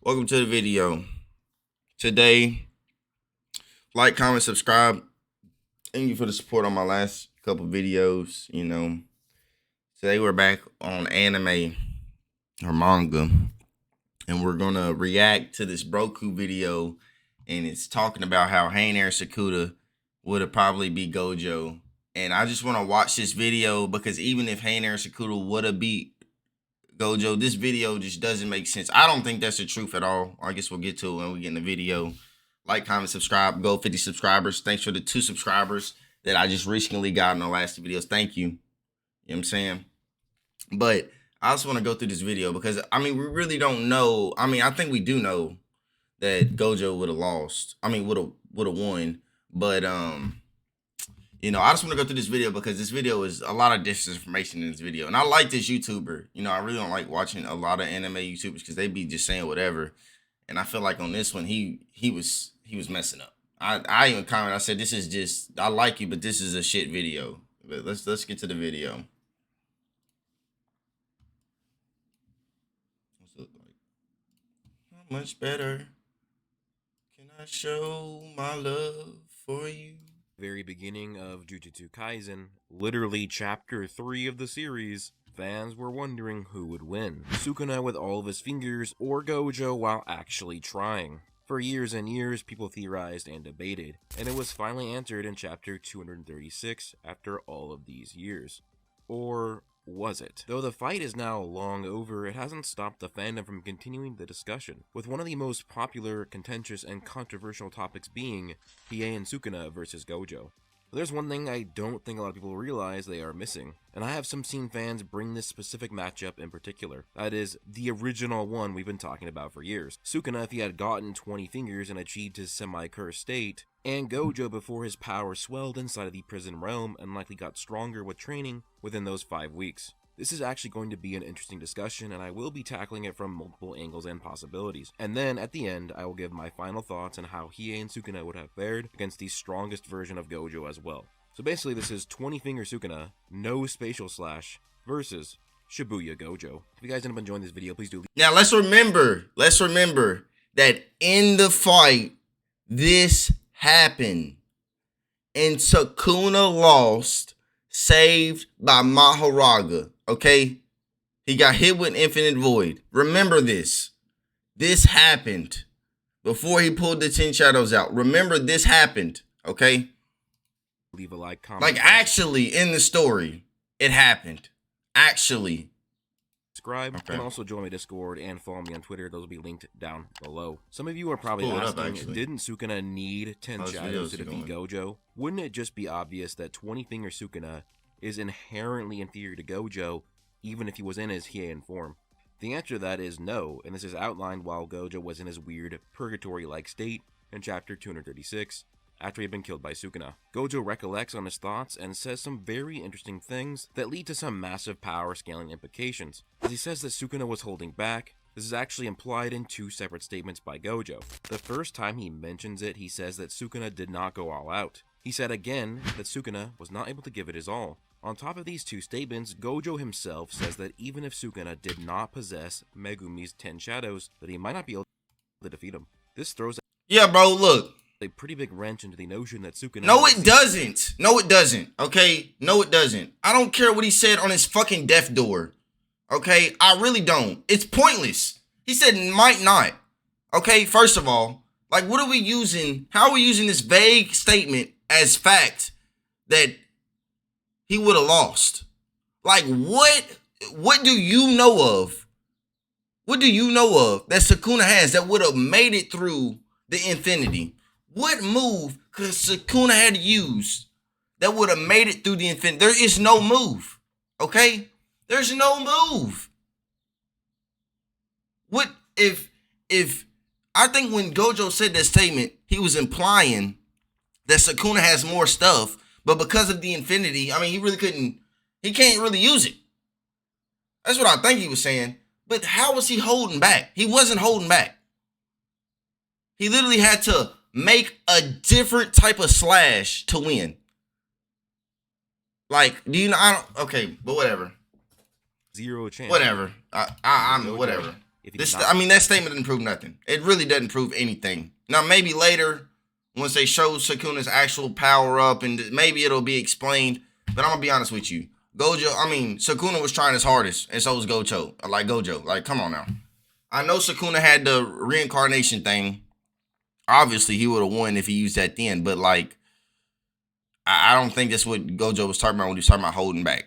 Welcome to the video. Today, like, comment, subscribe. Thank you for the support on my last couple videos. Today we're back on anime or manga, and we're gonna react to this Broku video, and it's talking about how Heian and Sukuna would probably be Gojo. And I just want to watch this video because even if Heian and Sukuna would have beat Gojo, this video just doesn't make sense. I don't think that's the truth at all. I guess we'll get to it when we get in the video. Like, comment, subscribe. Go 50 subscribers. Thanks for the 2 subscribers that I just recently got in the last 2 videos. Thank you. You know what I'm saying? But I also want to go through this video because, we really don't know. I think we do know that Gojo would have lost. Would have won. But, I just want to go through this video because this video is a lot of disinformation in this video. And I like this YouTuber. I really don't like watching a lot of anime YouTubers because they be just saying whatever. And I feel like on this one, he was messing up. I even commented, I said, this is just, I like you, but this is a shit video. But let's get to the video. What's it look like? How much better can I show my love for you? Very beginning of Jujutsu Kaisen, literally chapter 3 of the series, fans were wondering who would win, Sukuna with all of his fingers or Gojo while actually trying. For years and years, people theorized and debated, and it was finally answered in chapter 236 after all of these years. Or was it? Though the fight is now long over, it hasn't stopped the fandom from continuing the discussion, with one of the most popular, contentious, and controversial topics being Heian and Sukuna versus Gojo. But there's one thing I don't think a lot of people realize they are missing, and I have seen fans bring this specific matchup in particular. That is, the original one we've been talking about for years. Sukuna if he had gotten 20 fingers and achieved his semi-cursed state, and Gojo before his power swelled inside of the prison realm and likely got stronger with training within those 5 weeks. This is actually going to be an interesting discussion, and I will be tackling it from multiple angles and possibilities. And then, at the end, I will give my final thoughts on how Heian and Sukuna would have fared against the strongest version of Gojo as well. So basically, this is 20-finger Sukuna, no spatial slash, versus Shibuya Gojo. If you guys end up enjoying this video, please do leave. Now, let's remember that in the fight, this happened. And Sukuna lost, saved by Maharaga. Okay? He got hit with Infinite Void. Remember this. This happened before he pulled the 10 shadows out. Remember this happened. Okay? Leave a like, comment. Like, actually, in the story, it happened. Actually. Subscribe. Okay. You can also join my Discord and follow me on Twitter. Those will be linked down below. Some of you are probably asking, didn't Sukuna need 10 shadows to defeat Gojo? Wouldn't it just be obvious that 20-finger Sukuna is inherently inferior to Gojo, even if he was in his Heian form? The answer to that is no, and this is outlined while Gojo was in his weird purgatory-like state in chapter 236. After he had been killed by Sukuna. Gojo recollects on his thoughts and says some very interesting things that lead to some massive power scaling implications. As he says that Sukuna was holding back, this is actually implied in 2 separate statements by Gojo. The first time he mentions it, he says that Sukuna did not go all out. He said again that Sukuna was not able to give it his all. On top of these 2 statements, Gojo himself says that even if Sukuna did not possess Megumi's 10 shadows, that he might not be able to defeat him. This throws Look. a pretty big wrench into the notion that Sukuna... No, it doesn't. No, it doesn't. Okay? No, it doesn't. I don't care what he said on his fucking death door. Okay? I really don't. It's pointless. He said might not. Okay? First of all, like, what are we using? How are we using this vague statement as fact that he would have lost? Like, what do you know of? What do you know of that Sukuna has that would have made it through the infinity? What move could Sukuna had used that would have made it through the infinity? There is no move. Okay? There's no move. What if I think when Gojo said that statement, he was implying that Sukuna has more stuff, but because of the infinity, he can't really use it. That's what I think he was saying. But how was he holding back? He wasn't holding back. He literally had to make a different type of slash to win. Like, do you know? Okay, but whatever. Zero chance. Whatever. I'm whatever. That statement didn't prove nothing. It really doesn't prove anything. Now, maybe later, once they show Sukuna's actual power up, and maybe it'll be explained. But I'm gonna be honest with you, Sukuna was trying his hardest, and so was Gojo. Like, come on now. I know Sukuna had the reincarnation thing. Obviously, he would have won if he used that then. But like, I don't think that's what Gojo was talking about when he was talking about holding back.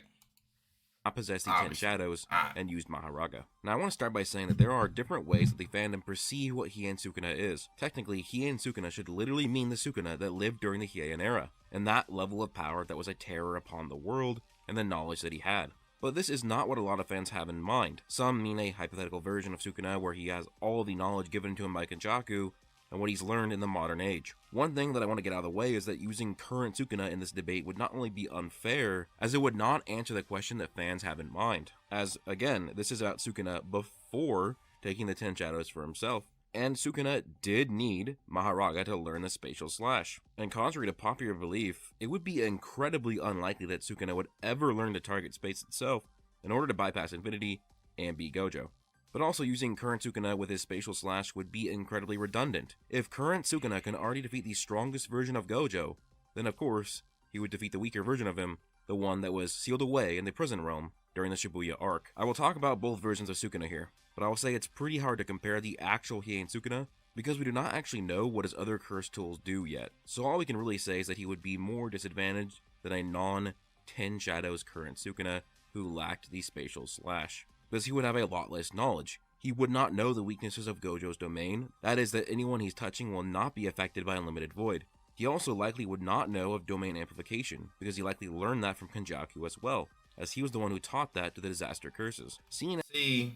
I possess the 10 shadows and used Maharaga. Now I want to start by saying that there are different ways that the fandom perceive what Heian Sukuna is. Technically, Heian Sukuna should literally mean the Sukuna that lived during the Heian era, and that level of power that was a terror upon the world and the knowledge that he had. But this is not what a lot of fans have in mind. Some mean a hypothetical version of Sukuna where he has all the knowledge given to him by Kenjaku and what he's learned in the modern age. One thing that I want to get out of the way is that using current Sukuna in this debate would not only be unfair, as it would not answer the question that fans have in mind. As, again, this is about Sukuna before taking the 10 shadows for himself, and Sukuna did need Maharaga to learn the spatial slash. And contrary to popular belief, it would be incredibly unlikely that Sukuna would ever learn to target space itself in order to bypass infinity and beat Gojo. But also using current Sukuna with his spatial slash would be incredibly redundant. If current Sukuna can already defeat the strongest version of Gojo, then of course, he would defeat the weaker version of him, the one that was sealed away in the prison realm during the Shibuya arc. I will talk about both versions of Sukuna here, but I will say it's pretty hard to compare the actual Heian Sukuna because we do not actually know what his other curse tools do yet. So all we can really say is that he would be more disadvantaged than a non-10 Shadows current Sukuna who lacked the spatial slash, because he would have a lot less knowledge. He would not know the weaknesses of Gojo's domain, that is that anyone he's touching will not be affected by Unlimited Void. He also likely would not know of domain amplification, because he likely learned that from Kenjaku as well, as he was the one who taught that to the disaster curses. See,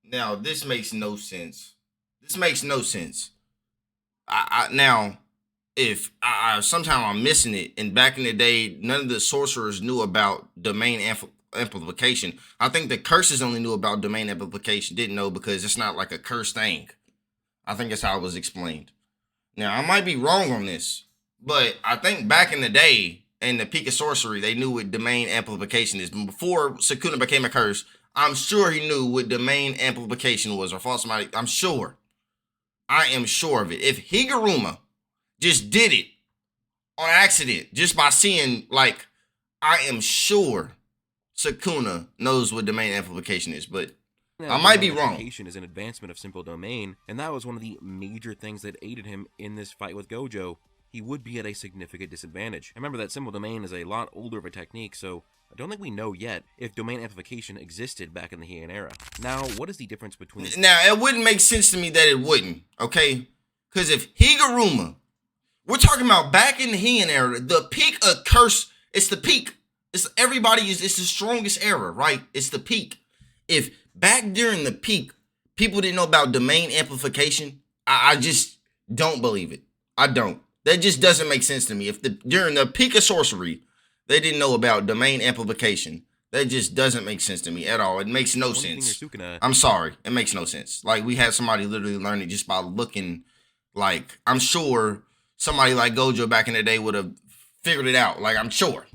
now this makes no sense. This makes no sense. Now, if sometime I'm missing it, and back in the day, none of the sorcerers knew about domain amplification. I think the curses only knew about domain amplification, didn't know because it's not like a curse thing. I think that's how it was explained. Now, I might be wrong on this, but I think back in the day, in the peak of sorcery, they knew what domain amplification is. Before Sukuna became a curse, I'm sure he knew what domain amplification was, or false mighty. I'm sure. I am sure of it. If Higuruma just did it on accident, just by seeing, like, I am sure Sukuna knows what domain amplification is, but I might be wrong. Amplification is an advancement of simple domain, and that was one of the major things that aided him in this fight with Gojo. He would be at a significant disadvantage. Remember that simple domain is a lot older of a technique, so I don't think we know yet if domain amplification existed back in the Heian era. Now, what is the difference between... Now, it wouldn't make sense to me that it wouldn't, okay? Because if Higuruma, we're talking about back in the Heian era, the peak of curse, it's the peak. It's the strongest era, right? It's the peak. If back during the peak, people didn't know about domain amplification, I just don't believe it. I don't. That just doesn't make sense to me. If during the peak of sorcery, they didn't know about domain amplification, that just doesn't make sense to me at all. It makes no sense. I'm sorry. It makes no sense. Like, we had somebody literally learn it just by looking. Like, I'm sure somebody like Gojo back in the day would have figured it out. Like, I'm sure.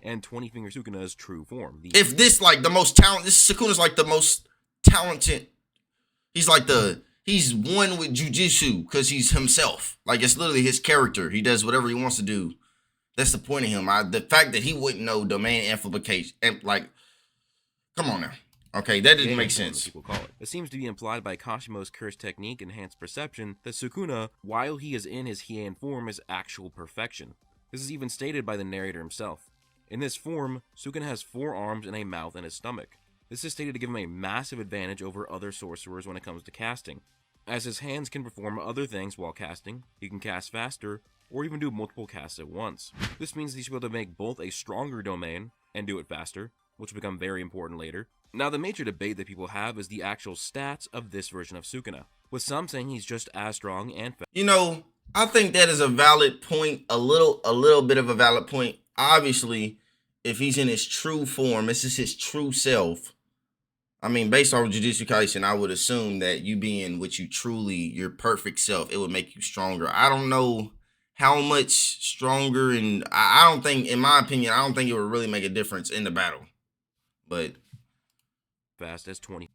And 20-finger Sukuna's true form. If this, like, the most talented, this Sukuna's like the most talented. He's one with jujitsu because he's himself. Like, it's literally his character. He does whatever he wants to do. That's the point of him. The fact that he wouldn't know domain amplification, like, come on now. Okay, that didn't make sense. People call it. It seems to be implied by Kashimo's curse technique, Enhanced Perception, that Sukuna, while he is in his Heian form, is actual perfection. This is even stated by the narrator himself. In this form, Sukuna has 4 arms and a mouth and a stomach. This is stated to give him a massive advantage over other sorcerers when it comes to casting, as his hands can perform other things while casting, he can cast faster, or even do multiple casts at once. This means he should be able to make both a stronger domain and do it faster, which will become very important later. Now, the major debate that people have is the actual stats of this version of Sukuna, with some saying he's just as strong and fast. You know, I think that is a valid point, a little bit of a valid point. Obviously, if he's in his true form, this is his true self. I mean, based on Jujutsu Kaisen, I would assume that you being what you truly, your perfect self, it would make you stronger. I don't know how much stronger, and I don't think, in my opinion, I don't think it would really make a difference in the battle. But fast as 20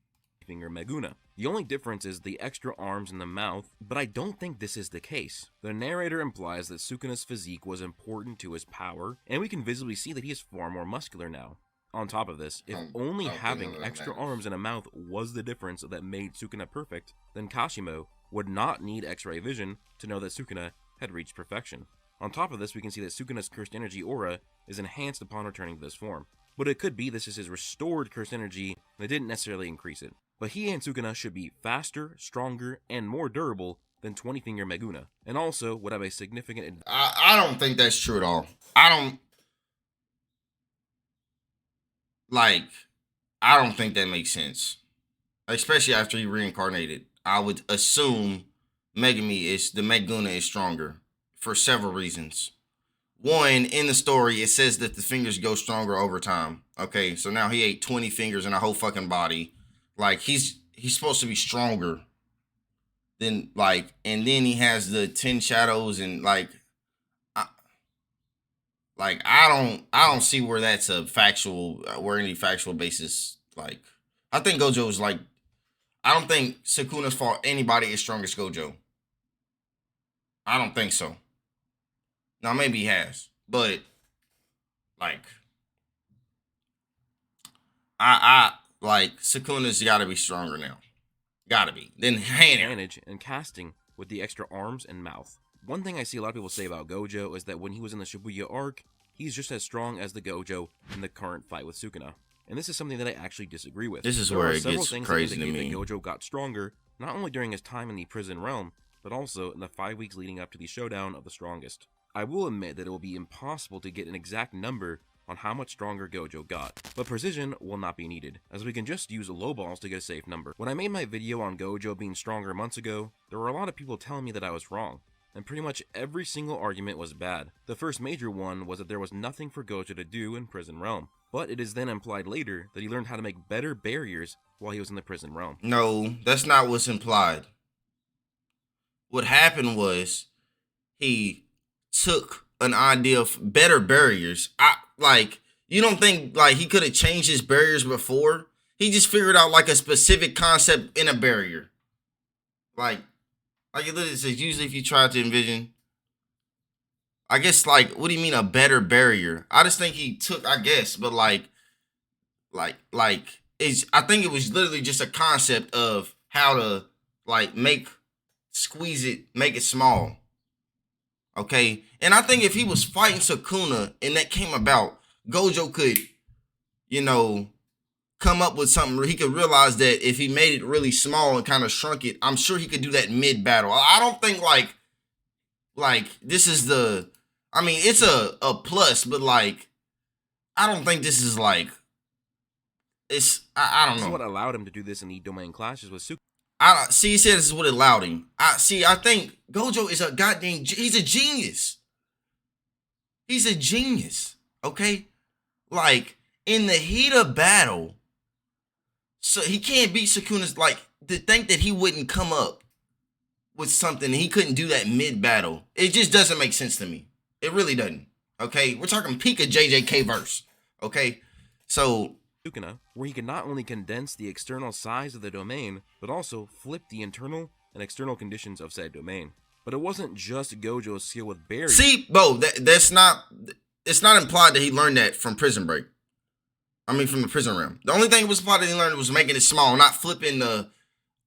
finger Meguna. The only difference is the extra arms in the mouth, but I don't think this is the case. The narrator implies that Sukuna's physique was important to his power, and we can visibly see that he is far more muscular now. On top of this, if only having extra arms and a mouth was the difference that made Sukuna perfect, then Kashimo would not need X-ray vision to know that Sukuna had reached perfection. On top of this, we can see that Sukuna's cursed energy aura is enhanced upon returning to this form. But it could be this is his restored cursed energy, and it didn't necessarily increase it. But he and Sukuna should be faster, stronger, and more durable than 20-finger Meguna, and also would have a significant I don't think that's true at all. I don't think that makes sense. Especially after he reincarnated. I would assume Meguna is stronger for several reasons. One, in the story, it says that the fingers go stronger over time. Okay, so now he ate 20 fingers in a whole fucking body. Like, he's supposed to be stronger than, like, and then he has the 10 shadows and, I don't see where that's where any factual basis, like, I think Gojo is like, I don't think Sukuna's fought anybody as strong as Gojo. I don't think so. Now, maybe he has, but, like, Sukuna's gotta be stronger now. Gotta be. Then Heian. Advantage in casting with the extra arms and mouth. One thing I see a lot of people say about Gojo is that when he was in the Shibuya arc, he's just as strong as the Gojo in the current fight with Sukuna. And this is something that I actually disagree with. This is where it gets crazy to me. That Gojo got stronger, not only during his time in the prison realm, but also in the 5 weeks leading up to the showdown of the strongest. I will admit that it will be impossible to get an exact number on how much stronger Gojo got, but precision will not be needed, as we can just use lowballs to get a safe number. When I made my video on Gojo being stronger months ago, there were a lot of people telling me that I was wrong, and pretty much every single argument was bad. The first major one was that there was nothing for Gojo to do in Prison Realm, but it is then implied later that he learned how to make better barriers while he was in the Prison Realm. No, that's not what's implied. What happened was he took an idea of better barriers. You don't think like he could have changed his barriers before? He just figured out like a specific concept in a barrier. Like it literally says, usually if you try to envision, I guess, like, what do you mean a better barrier? I just think he took, I guess, but I think it was literally just a concept of how to make it small. Okay, and I think if he was fighting Sukuna and that came about, Gojo could, come up with something where he could realize that if he made it really small and kind of shrunk it, I'm sure he could do that mid-battle. I don't think this is it's a plus, but I don't think this is I don't know. This is what allowed him to do this in the domain clashes with Sukuna. He said this is what allowed him. I think Gojo is he's a genius. He's a genius, okay? In the heat of battle, so he can't beat Sukuna's, to think that he wouldn't come up with something and he couldn't do that mid-battle. It just doesn't make sense to me. It really doesn't, okay? We're talking peak of JJK verse, okay? So Sukuna, where he could not only condense the external size of the domain, but also flip the internal and external conditions of said domain. But it wasn't just Gojo's skill with barriers. See, Bo, it's not implied that he learned that from Prison Break. From the Prison Realm. The only thing it was implied that he learned was making it small, not flipping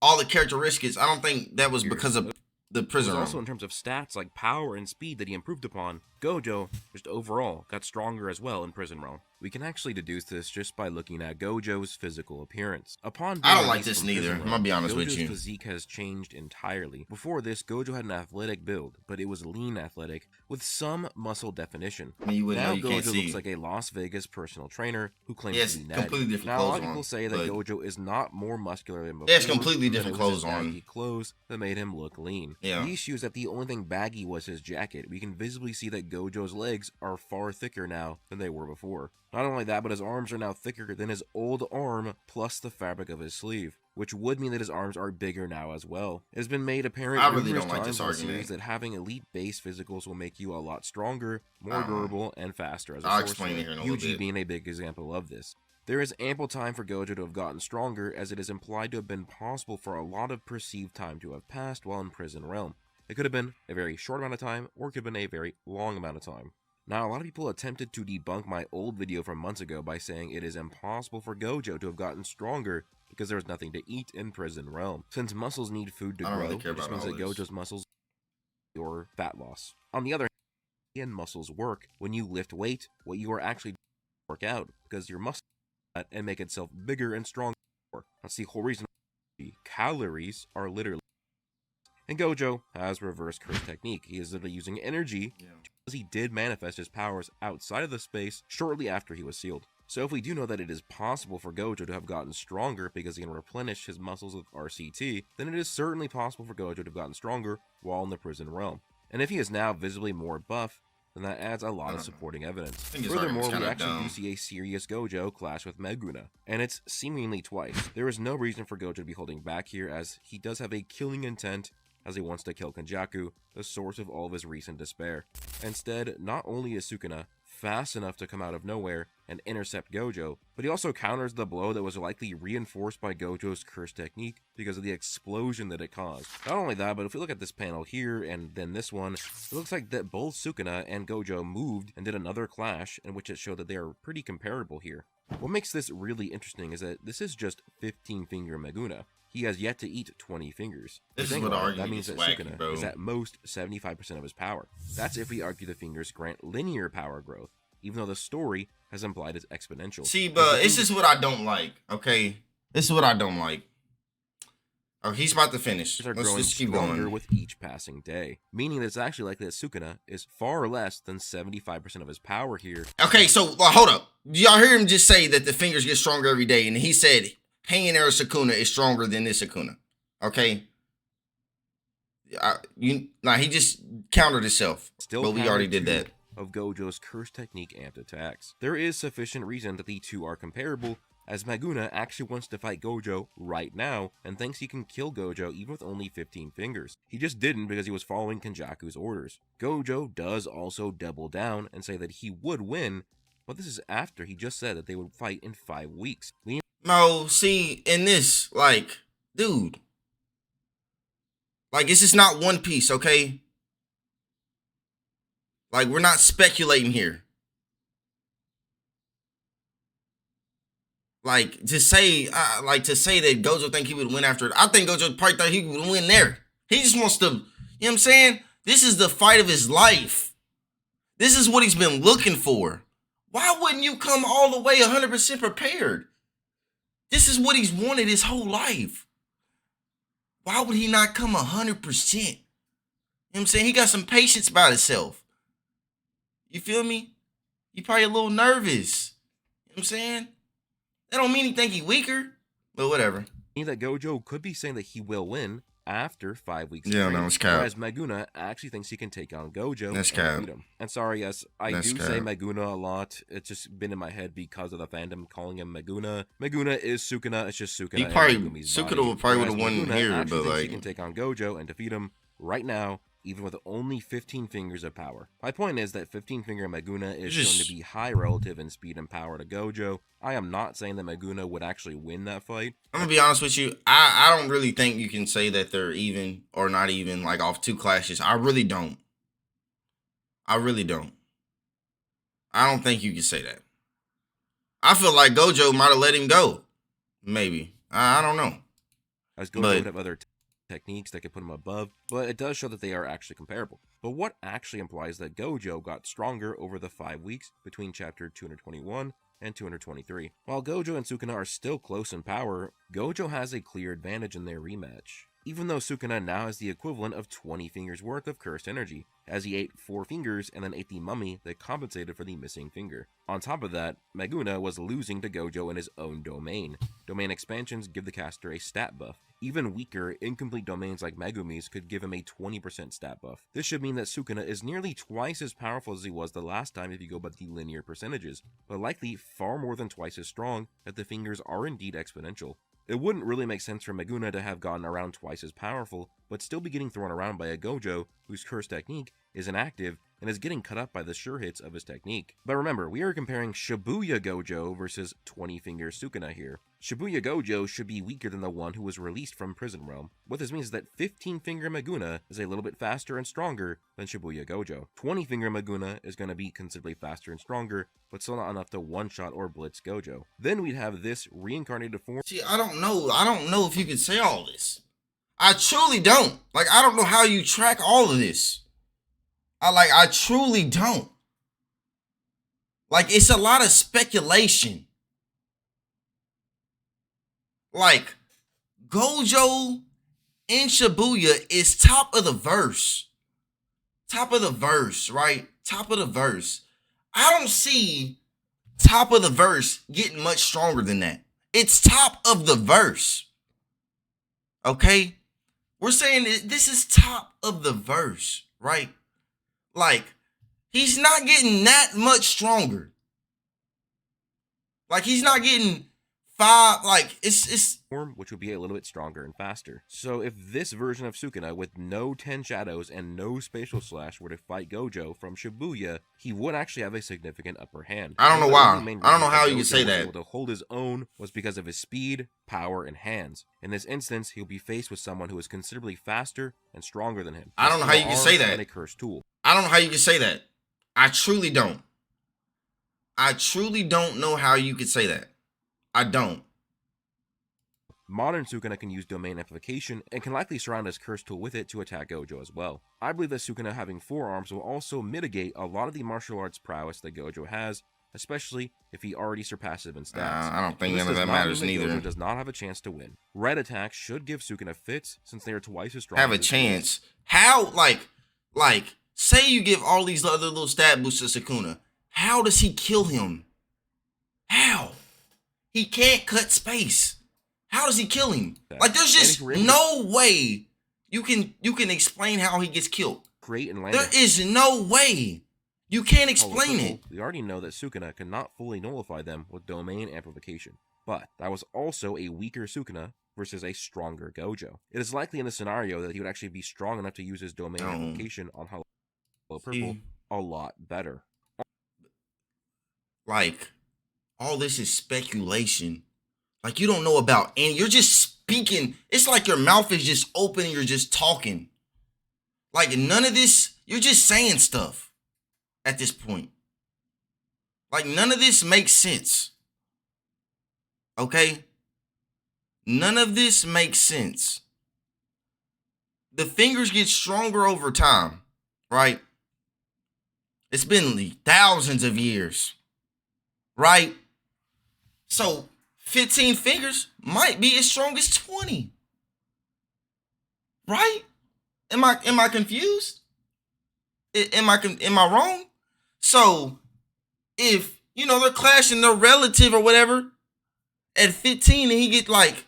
all the characteristics. I don't think that was because of the Prison Realm. Also in terms of stats like power and speed that he improved upon, Gojo just overall got stronger as well in Prison Realm. We can actually deduce this just by looking at Gojo's physical appearance. I don't like this neither. I'm gonna be honest with you. Gojo's physique has changed entirely. Before this, Gojo had an athletic build, but it was lean athletic with some muscle definition. Now Gojo looks like a Las Vegas personal trainer who claims to be Ned. Completely different now, clothes a lot of people say that Gojo is not more muscular than before. He has completely different clothes on. Baggy clothes that made him look lean. Yeah. The issue is that the only thing baggy was his jacket. We can visibly see that Gojo's legs are far thicker now than they were before. Not only that, but his arms are now thicker than his old arm plus the fabric of his sleeve, which would mean that his arms are bigger now as well. It has been made apparent numerous times in the series that having elite base physicals will make you a lot stronger, more durable, and faster as a sorcerer. I'll explain it here in a little bit. being a big example of this. There is ample time for Gojo to have gotten stronger, as it is implied to have been possible for a lot of perceived time to have passed while in Prison Realm. It could have been a very short amount of time, or it could have been a very long amount of time. Now, a lot of people attempted to debunk my old video from months ago by saying it is impossible for Gojo to have gotten stronger because there was nothing to eat in Prison Realm. Since muscles need food to grow, really care it just about means all that this. Gojo's muscles or fat loss. On the other hand, muscles work when you lift weight, what you are actually doing is work out, because your muscles and make itself bigger and stronger. That's the whole reason calories are literally. And Gojo has reverse curse technique. He is literally using energy because he did manifest his powers outside of the space shortly after he was sealed. So if we do know that it is possible for Gojo to have gotten stronger because he can replenish his muscles with RCT, then it is certainly possible for Gojo to have gotten stronger while in the Prison Realm. And if he is now visibly more buff, then that adds a lot of supporting evidence. Furthermore, we actually do see a serious Gojo clash with Meguna, and it's seemingly twice. There is no reason for Gojo to be holding back here, as he does have a killing intent, as he wants to kill Kenjaku, the source of all of his recent despair. Instead, not only is Sukuna fast enough to come out of nowhere and intercept Gojo, but he also counters the blow that was likely reinforced by Gojo's curse technique because of the explosion that it caused. Not only that, but if we look at this panel here and then this one, it looks like that both Sukuna and Gojo moved and did another clash in which it showed that they are pretty comparable here. What makes this really interesting is that this is just 15-finger Meguna. He has yet to eat 20 fingers. This is what arguing that means is that wacky, Sukuna bro. is at most 75% of his power. That's if we argue the fingers grant linear power growth, even though the story has implied it's exponential. See, but this is what I don't like, okay? This is what I don't like. Oh, he's about to finish. Let's just keep going. With each passing day, meaning that it's actually likely that Sukuna is far less than 75% of his power here. Okay, so hold up. Y'all hear him just say that the fingers get stronger every day, and he said Heian era Sukuna is stronger than this Sukuna. Okay? He just countered himself. But we already did that. Of Gojo's curse technique and attacks. There is sufficient reason that the two are comparable, as Meguna actually wants to fight Gojo right now and thinks he can kill Gojo even with only 15 fingers. He just didn't because he was following Kenjaku's orders. Gojo does also double down and say that he would win, but this is after he just said that they would fight in 5 weeks. No, see, in this, dude. This is not One Piece, okay? We're not speculating here. To say that Gojo think he would win after it. I think Gojo probably thought he would win there. He just wants to, you know what I'm saying? This is the fight of his life. This is what he's been looking for. Why wouldn't you come all the way 100% prepared? This is what he's wanted his whole life. Why would he not come 100%? You know what I'm saying? He got some patience about himself. You feel me? He probably a little nervous. You know what I'm saying? That don't mean he think he weaker, but whatever. That Gojo could be saying that he will win after 5 weeks. Yeah, no, it's cap. Whereas Meguna actually thinks he can take on Gojo That's and beat him. And sorry, yes, I That's do cap. say Meguna a lot. It's just been in my head because of the fandom calling him Meguna. Meguna is Sukuna. It's just Sukuna. Sukuna probably would have won Meguna here, actually but thinks he can take on Gojo and defeat him right now, even with only 15 fingers of power. My point is that 15-finger Meguna is shown to be high relative in speed and power to Gojo. I am not saying that Meguna would actually win that fight. I'm gonna be honest with you. I don't really think you can say that they're even or not even off 2 clashes. I really don't. I don't think you can say that. I feel like Gojo might have let him go. Maybe. I don't know. As Gojo would have other techniques that could put him above, but it does show that they are actually comparable. But what actually implies that Gojo got stronger over the 5 weeks between chapter 221 and 223? While Gojo and Sukuna are still close in power, Gojo has a clear advantage in their rematch, even though Sukuna now has the equivalent of 20 fingers worth of cursed energy, as he ate 4 fingers and then ate the mummy that compensated for the missing finger. On top of that, Meguna was losing to Gojo in his own domain. Domain expansions give the caster a stat buff. Even weaker, incomplete domains like Megumi's could give him a 20% stat buff. This should mean that Sukuna is nearly twice as powerful as he was the last time if you go by the linear percentages, but likely far more than twice as strong if the fingers are indeed exponential. It wouldn't really make sense for Meguna to have gotten around twice as powerful but still be getting thrown around by a Gojo whose curse technique is inactive and is getting cut up by the sure hits of his technique. But remember, we are comparing Shibuya Gojo versus 20-finger Sukuna here. Shibuya Gojo should be weaker than the one who was released from Prison Realm. What this means is that 15-finger Maguna is a little bit faster and stronger than Shibuya Gojo. 20-finger Maguna is going to be considerably faster and stronger, but still not enough to one-shot or blitz Gojo. Then we'd have this reincarnated form. See, I don't know if you can say all this. I truly don't. Like, I don't know how you track all of this. I truly don't. Like, it's a lot of speculation. Like, Gojo in Shibuya is top of the verse. Top of the verse, right? Top of the verse. I don't see top of the verse getting much stronger than that. It's top of the verse. Okay? We're saying this is top of the verse, right? Like, he's not getting that much stronger. Like, he's not getting 5, like, it's form, which would be a little bit stronger and faster. So if this version of Sukuna with no 10 shadows and no spatial slash were to fight Gojo from Shibuya, he would actually have a significant upper hand. I don't know why. I don't know how you would say that. Able to hold his own was because of his speed, power, and hands. In this instance, he'll be faced with someone who is considerably faster and stronger than him. I don't know how you can say that. And a cursed tool. I don't know how you can say that. I truly don't. I truly don't know how you could say that. I don't. Modern Sukuna can use domain amplification and can likely surround his curse tool with it to attack Gojo as well. I believe that Sukuna having 4 arms will also mitigate a lot of the martial arts prowess that Gojo has, especially if he already surpasses him in stats. I don't think none of that matters neither. Gojo does not have a chance to win. Red attacks should give Sukuna fits since they are twice as strong. Have a chance. How, like, say you give all these other little stat boosts to Sukuna. How does he kill him? How? He can't cut space. How does he kill him? Like, there's just no way you can explain how he gets killed. Create and land. There is no way. You can't explain it. We already know that Sukuna cannot fully nullify them with domain amplification, but that was also a weaker Sukuna versus a stronger Gojo. It is likely in the scenario that he would actually be strong enough to use his domain amplification on Hello Purple a lot better. Like, all this is speculation. Like, you don't know about, and you're just speaking. It's like your mouth is just open and you're just talking. Like, none of this, you're just saying stuff at this point. Like, none of this makes sense. Okay? None of this makes sense. The fingers get stronger over time, right? It's been thousands of years, right? So 15 fingers might be as strong as 20. Right? Am I confused? Am I wrong? So if, they're clashing, they're relative or whatever, at 15 and he get like,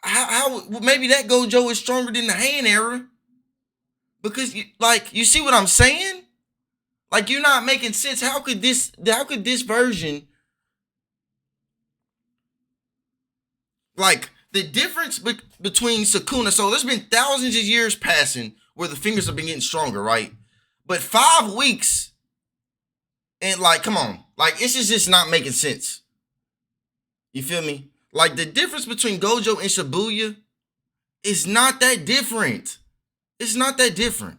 how maybe that Gojo is stronger than the Heian era. Because you see what I'm saying? Like, you're not making sense. How could this version, like, the difference between Sukuna, so there's been thousands of years passing where the fingers have been getting stronger, right? But 5 weeks, and come on, this is just not making sense. You feel me? Like, the difference between Gojo and Shibuya is not that different. It's not that different.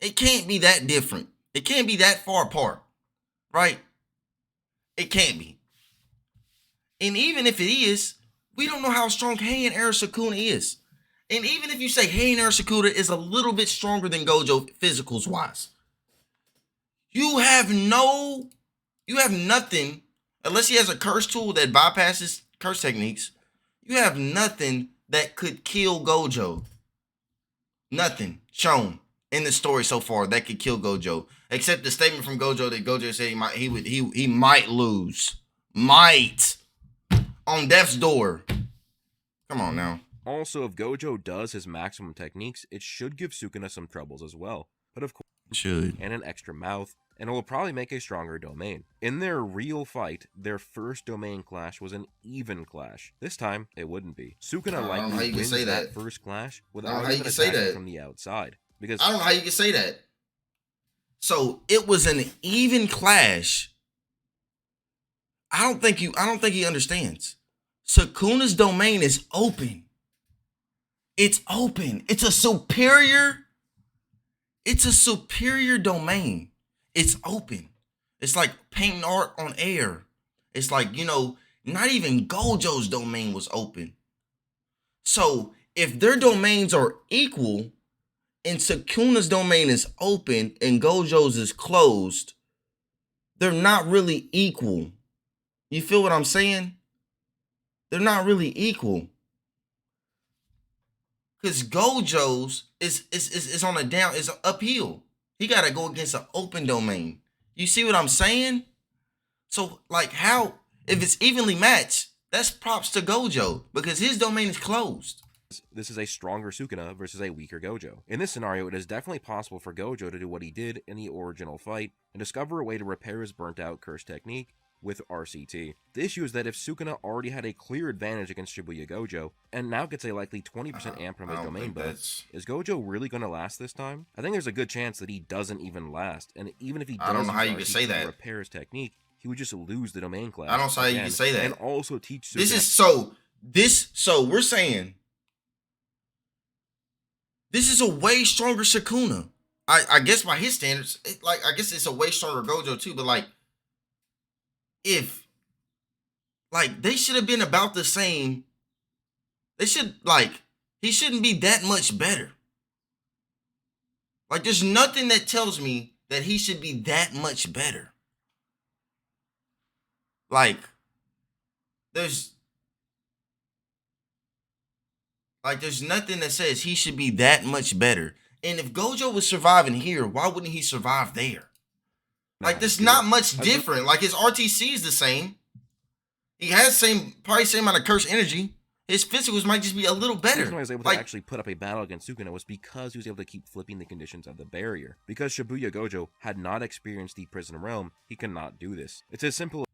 It can't be that different. It can't be that far apart, right? It can't be. And even if it is, we don't know how strong Heian era Sukuna is. And even if you say Heian era Sukuna is a little bit stronger than Gojo physicals wise, you have nothing, unless he has a curse tool that bypasses curse techniques, you have nothing that could kill Gojo. Nothing shown in the story so far that could kill Gojo, except the statement from Gojo that Gojo said he might lose. Might. On death's door. Come on now. Also, if Gojo does his maximum techniques, it should give Sukuna some troubles as well. But of course, Should. and an extra mouth, and it will probably make a stronger domain. In their real fight, their first domain clash was an even clash. This time, it wouldn't be. Sukuna I don't know how likely you can wins say that that. first clash I don't know without how you even can say attacking that. from the outside. Because I don't know how you can say that. So it was an even clash. I don't think he understands. Sukuna's domain is open. It's open. It's a superior domain. It's open. It's like painting art on air. It's like, not even Gojo's domain was open. So if their domains are equal and Sukuna's domain is open and Gojo's is closed, they're not really equal. You feel what I'm saying? They're not really equal. Because Gojo's is on a down, is uphill. He got to go against an open domain. You see what I'm saying? So, like, how, if it's evenly matched, that's props to Gojo because his domain is closed. this is a stronger Sukuna versus a weaker Gojo. In this scenario, it is definitely possible for Gojo to do what he did in the original fight and discover a way to repair his burnt out curse technique with RCT. The issue is that if Sukuna already had a clear advantage against Shibuya Gojo, and now gets a likely 20% amp from his domain buff, is Gojo really going to last this time? I think there's a good chance that he doesn't even last, and even if he does I don't know how you can RCT say that. to repair his technique, he would just lose the domain class. I don't know how you can say that. And also teach Sukuna. So we're saying this is a way stronger Sukuna. I guess by his standards, I guess it's a way stronger Gojo too, but if they should have been about the same. He shouldn't be that much better. There's nothing that tells me that he should be that much better. There's nothing that says he should be that much better. And if Gojo was surviving here, why wouldn't he survive there? There's not much different. His RTC is the same. He has probably same amount of curse energy. His physicals might just be a little better. The reason why he was able to actually put up a battle against Sukuna was because he was able to keep flipping the conditions of the barrier. Because Shibuya Gojo had not experienced the prison realm, he cannot do this. It's as simple.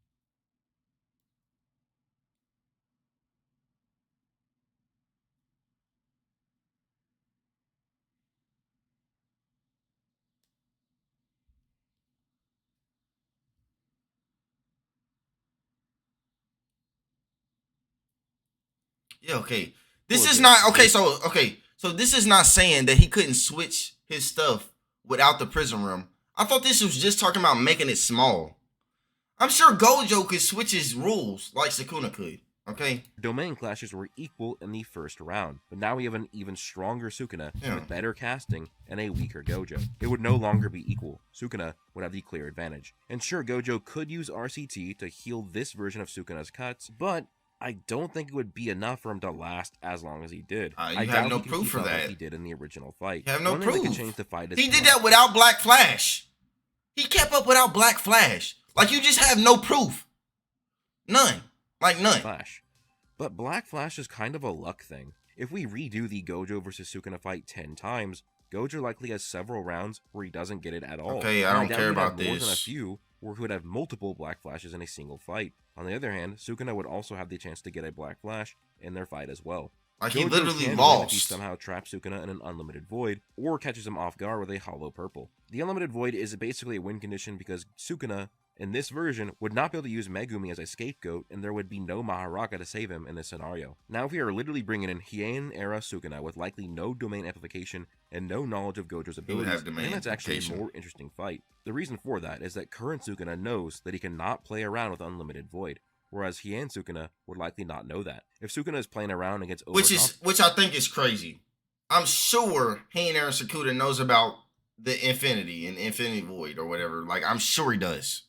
Yeah, okay. This is not okay. So this is not saying that he couldn't switch his stuff without the prison realm. I thought this was just talking about making it small. I'm sure Gojo could switch his rules like Sukuna could. Okay. Domain clashes were equal in the first round, but now we have an even stronger Sukuna with better casting and a weaker Gojo. It would no longer be equal. Sukuna would have the clear advantage. And sure, Gojo could use RCT to heal this version of Sukuna's cuts, but I don't think it would be enough for him to last as long as he did. I have no proof for that. Like he did in the original fight. You have no proof. That change the fight he did that without Black Flash. He kept up without Black Flash. You just have no proof. None. None. Flash. But Black Flash is kind of a luck thing. If we redo the Gojo versus Sukuna fight 10 times, Gojo likely has several rounds where he doesn't get it at all. Okay, I don't care about more than a few where he would have multiple Black Flashes in a single fight. On the other hand, Sukuna would also have the chance to get a Black Flash in their fight as well. He literally lost. If he somehow traps Sukuna in an unlimited void, or catches him off guard with a hollow purple. The unlimited void is basically a win condition because Sukuna, in this version, would not be able to use Megumi as a scapegoat, and there would be no Maharaka to save him in this scenario. Now, if we are literally bringing in Heian-era Sukuna with likely no domain amplification and no knowledge of Gojo's abilities, then that's actually a more interesting fight. The reason for that is that current Sukuna knows that he cannot play around with unlimited void, whereas Heian Sukuna would likely not know that. If Sukuna is playing around and gets which I think is crazy. I'm sure Heian-era Sukuna knows about the Infinity and Infinity Void or whatever. I'm sure he does.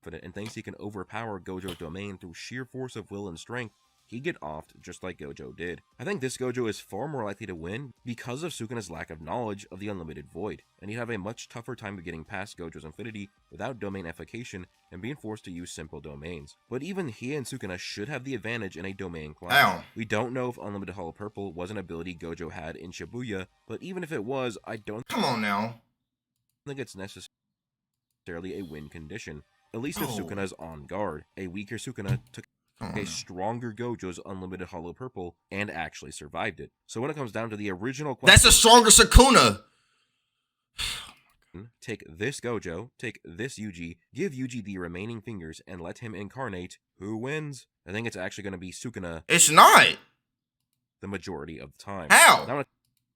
And thinks he can overpower Gojo's domain through sheer force of will and strength, he'd get offed just like Gojo did. I think this Gojo is far more likely to win because of Sukuna's lack of knowledge of the unlimited void, and he'd have a much tougher time getting past Gojo's infinity without domain amplification and being forced to use simple domains. But even he and Sukuna should have the advantage in a domain class. How? We don't know if Unlimited Hollow Purple was an ability Gojo had in Shibuya, but even if it was, I don't... Come on now. think it's necessarily a win condition. At least if Oh. Sukuna's on guard. A weaker Sukuna took Come on a now. stronger Gojo's unlimited hollow purple and actually survived it. So when it comes down to the original That's question, a stronger Sukuna. take this Gojo, take this Yuji, give Yuji the remaining fingers, and let him incarnate. Who wins? I think it's actually going to be Sukuna It's not. the majority of the time. How? Now when it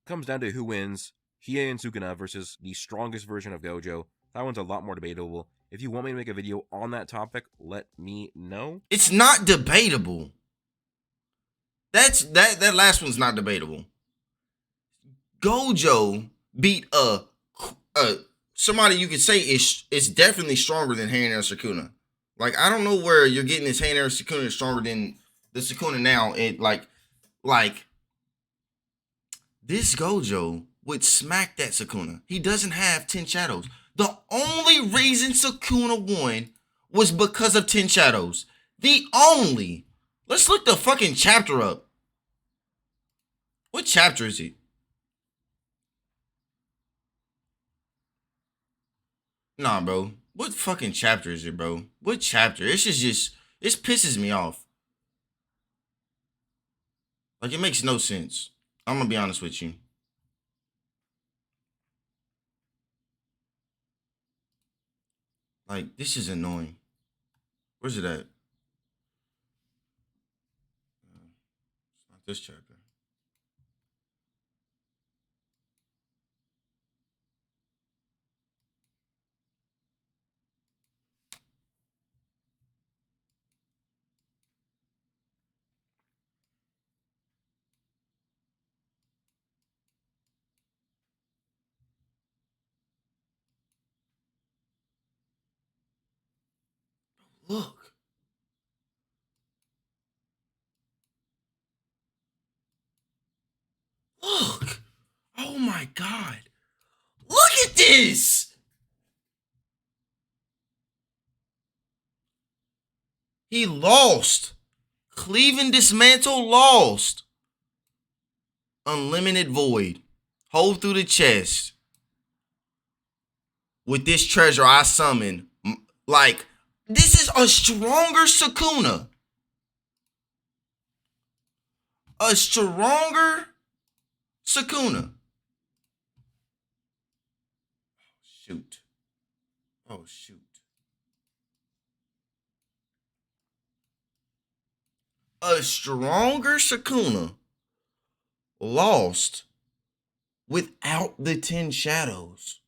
comes down to who wins, Hiei and Sukuna versus the strongest version of Gojo, that one's a lot more debatable. If you want me to make a video on that topic, let me know. It's not debatable. That last one's not debatable. Gojo beat somebody you could say is definitely stronger than Heian and Sukuna. Like, I don't know where you're getting this Heian and Sukuna is stronger than the Sukuna now. It like this Gojo would smack that Sukuna. He doesn't have 10 shadows. The only reason Sukuna won was because of 10 shadows. The only. Let's look the fucking chapter up. What chapter is it? Nah, bro. What fucking chapter is it, bro? What chapter? It's just this pisses me off. Like, it makes no sense. I'm gonna be honest with you. Like, this is annoying. Where's it at? It's not this chapter. Look. Look. Oh my God. Look at this. He lost. Cleave and dismantle lost. Unlimited void. Hole through the chest. With this treasure I summon. Like, this is a stronger Sukuna. A stronger Sukuna. Shoot. Oh, shoot. A stronger Sukuna lost without the 10 shadows.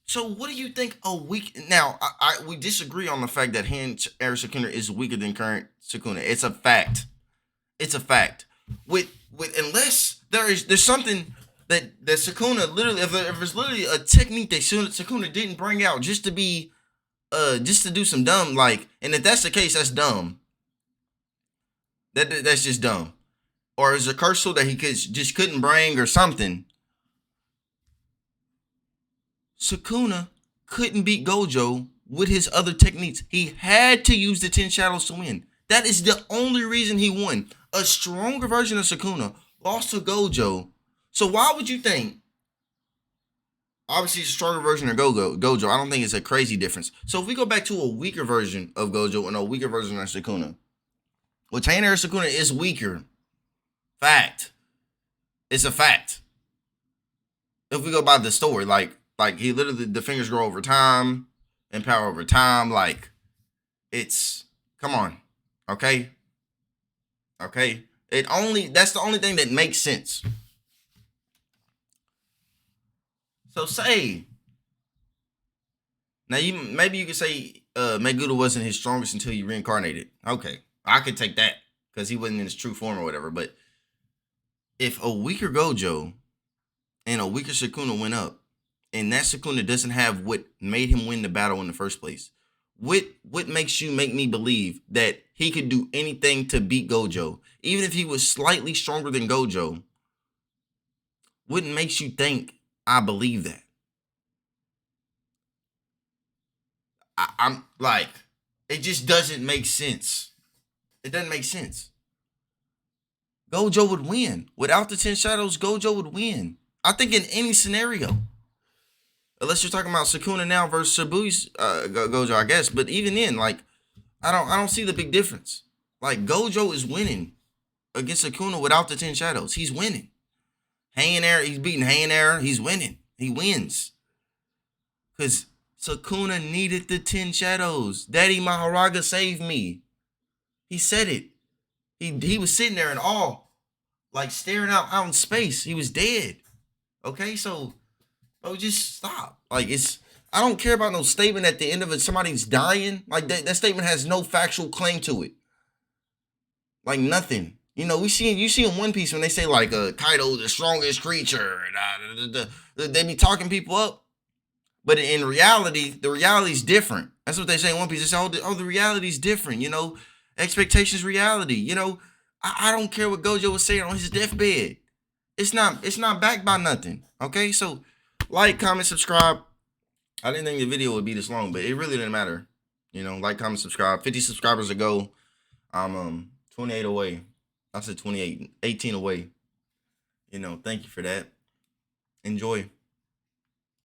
So what do you think a weak... Now, we disagree on the fact that Heian Air Sukuna is weaker than current Sukuna. It's a fact. It's a fact. Unless there's something that Sukuna literally... If there's literally a technique that Sukuna didn't bring out just to be... just to do some dumb, like... And if that's the case, that's dumb. That's just dumb. Or is a curse tool that he just couldn't bring or something. Sukuna couldn't beat Gojo with his other techniques. He had to use the 10 shadows to win. That is the only reason he won. A stronger version of Sukuna lost to Gojo. So why would you think? Obviously, it's a stronger version of Gojo. I don't think it's a crazy difference. So if we go back to a weaker version of Gojo and a weaker version of Sukuna, well, Heian Air Sukuna is weaker. Fact. It's a fact. If we go by the story, like he literally, the fingers grow over time, and power over time. Like, it's, come on, okay, that's the only thing that makes sense. So say, now maybe you could say Meguro wasn't his strongest until he reincarnated. Okay, I could take that because he wasn't in his true form or whatever. But if a weaker Gojo and a weaker Sukuna went up, and that Sukuna doesn't have what made him win the battle in the first place, what makes you make me believe that he could do anything to beat Gojo, even if he was slightly stronger than Gojo? What makes you think I believe that? I'm like, it just doesn't make sense. It doesn't make sense. Gojo would win. Without the 10 shadows, Gojo would win. I think in any scenario. Unless you're talking about Sukuna now versus Shibuya's Gojo, I guess. But even then, like, I don't see the big difference. Like, Gojo is winning against Sukuna without the 10 shadows. He's winning. Heian Air, he's beating Heian Air. He's winning. He wins. Because Sukuna needed the 10 shadows. Daddy Maharaga saved me. He said it. He was sitting there in awe, like staring out in space. He was dead. Okay, so bro, just stop. Like, I don't care about no statement at the end of it. Somebody's dying. Like that statement has no factual claim to it. Like nothing. You know, you see in One Piece when they say like Kaido the strongest creature, and they be talking people up. But in reality, the reality's different. That's what they say in One Piece. They say, oh, the reality's different, you know. Expectations, reality. You know, I don't care what Gojo was saying on his deathbed. It's not backed by nothing. Okay, so like, comment, subscribe. I didn't think the video would be this long, but it really didn't matter. You know, like, comment, subscribe. 50 subscribers ago. I'm 28 away. I said 28, 18 away. You know, thank you for that. Enjoy.